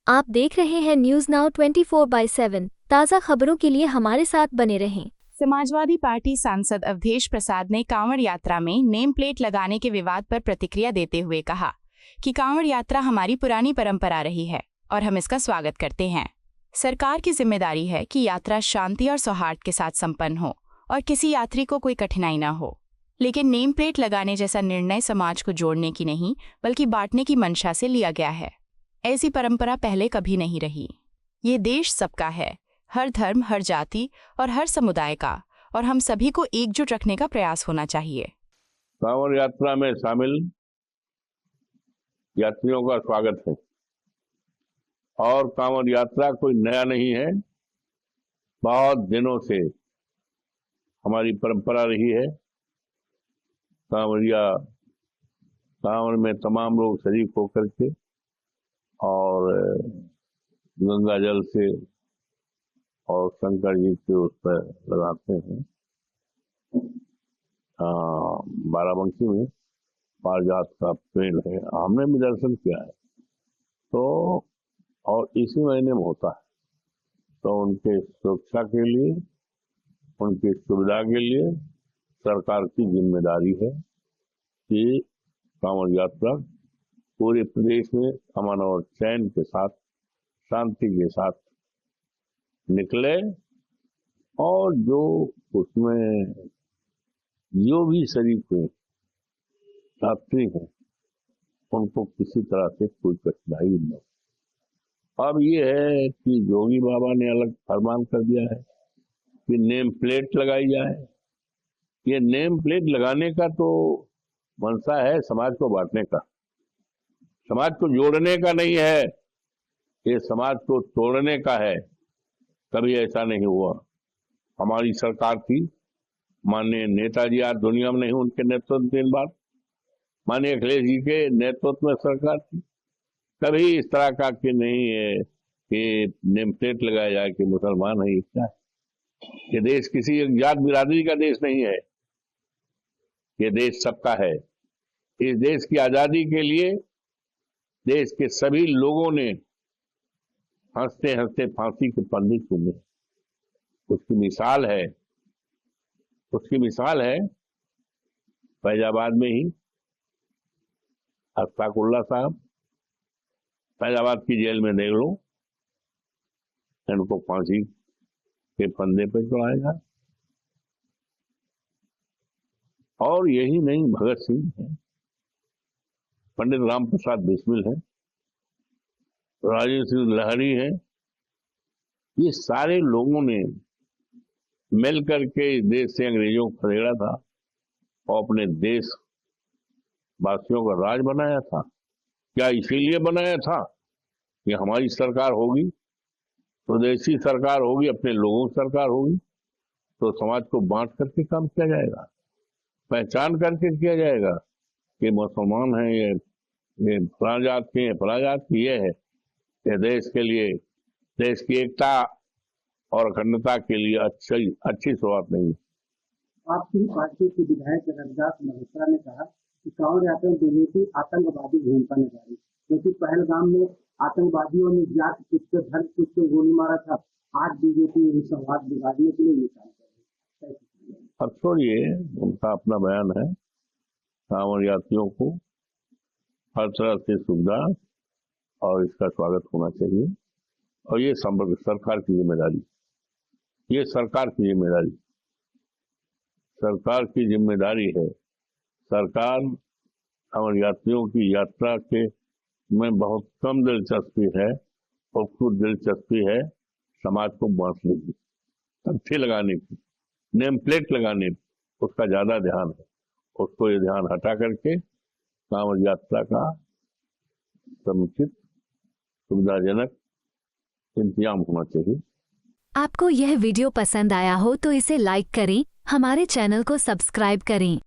आप देख रहे हैं न्यूज नाउ 24/7 ताज़ा खबरों के लिए हमारे साथ बने रहें। समाजवादी पार्टी सांसद अवधेश प्रसाद ने कांवड़ यात्रा में नेम प्लेट लगाने के विवाद पर प्रतिक्रिया देते हुए कहा कि कांवड़ यात्रा हमारी पुरानी परंपरा रही है और हम इसका स्वागत करते हैं। सरकार की जिम्मेदारी है कि यात्रा शांति और सौहार्द के साथ संपन्न हो और किसी यात्री को कोई कठिनाई न हो, लेकिन नेम प्लेट लगाने जैसा निर्णय समाज को जोड़ने की नहीं बल्कि बांटने की मंशा से लिया गया है। ऐसी परंपरा पहले कभी नहीं रही। ये देश सबका है, हर धर्म, हर जाति और हर समुदाय का, और हम सभी को एकजुट रखने का प्रयास होना चाहिए। कांवड़ यात्रा में शामिल यात्रियों का स्वागत है और कांवड़ यात्रा कोई नया नहीं है, बहुत दिनों से हमारी परंपरा रही है। कांवड़ में तमाम लोग शरीक होकर के और गंगा जल से और शंकर जी के उस पर लगाते हैं। बाराबंकी में पारिजात का पेड़ है, हमने भी दर्शन किया है। तो और इसी महीने में होता है, तो उनके सुरक्षा के लिए, उनकी सुविधा के लिए सरकार की जिम्मेदारी है कि कांवड़ यात्रा पूरे प्रदेश में अमन और चैन के साथ, शांति के साथ निकले और जो उसमें जो भी शरीक हुए यात्री हैं उनको किसी तरह से कोई कठिनाई न हो। अब ये है कि योगी बाबा ने अलग फरमान कर दिया है कि नेम प्लेट लगाई जाए। ये नेम प्लेट लगाने का तो मंशा है समाज को बांटने का, समाज को जोड़ने का नहीं है। ये समाज को तोड़ने का है। कभी ऐसा नहीं हुआ। हमारी सरकार थी, माननीय नेताजी आज दुनिया में नहीं, उनके नेतृत्व के बाद माननीय अखिलेश जी के नेतृत्व में सरकार थी। कभी इस तरह का कि नहीं है कि नेम प्लेट लगाया जाए कि मुसलमान है। क्या ये देश किसी एक जात बिरादरी का देश नहीं है, ये देश सबका है। इस देश की आजादी के लिए देश के सभी लोगों ने हंसते हंसते फांसी के फंदे चूमे। उसकी मिसाल है फैजाबाद में ही अशफाकुल्ला साहब, फैजाबाद की जेल में देख लो, इनको फांसी के फंदे पर चढ़ाएगा। और यही नहीं, भगत सिंह है, पंडित राम प्रसाद बिस्मिल है, राजेंद्र सिंह लहरी है। ये सारे लोगों ने मिलकर के इस देश से अंग्रेजों को खदेड़ा था और अपने देश वासियों का राज बनाया था। क्या इसीलिए बनाया था कि हमारी सरकार होगी, स्वदेशी सरकार होगी, अपने लोगों की सरकार होगी, तो समाज को बांट करके काम किया जाएगा, पहचान करके किया जाएगा कि मुसलमान हैं, ये फला जात के, फला जात की। ये है ये देश के लिए, देश की एकता और अखंडता के लिए अच्छी शुरुआत नहीं। आपकी पार्टी के विधायक रविदास मल्होत्रा ने कहा कि कांवड़ यात्रा में बीजेपी आतंकवादी भूमिका निभा रही, क्योंकि पहलगाम में आतंकवादियों ने जात कुछ धर्म कुछ गोली मारा था। आज बीजेपी संवाद बिगाड़ने के लिए ये काम कर रही है। अब छोड़िए, उनका अपना बयान है। कांवड़ यात्रियों को हर तरह से सुविधा और इसका स्वागत होना चाहिए, और ये सरकार की जिम्मेदारी, ये सरकार की जिम्मेदारी है। सरकार कांवड़ यात्रियों की यात्रा के में बहुत कम दिलचस्पी है, और खुद दिलचस्पी है समाज को बांटने की, तख्ती लगाने की, नेम प्लेट लगाने की, उसका ज्यादा ध्यान है। उसको ये ध्यान हटा करके कांवड़ यात्रा का समुचित सुविधाजनक इंतजाम होना चाहिए। आपको यह वीडियो पसंद आया हो तो इसे लाइक करें, हमारे चैनल को सब्सक्राइब करें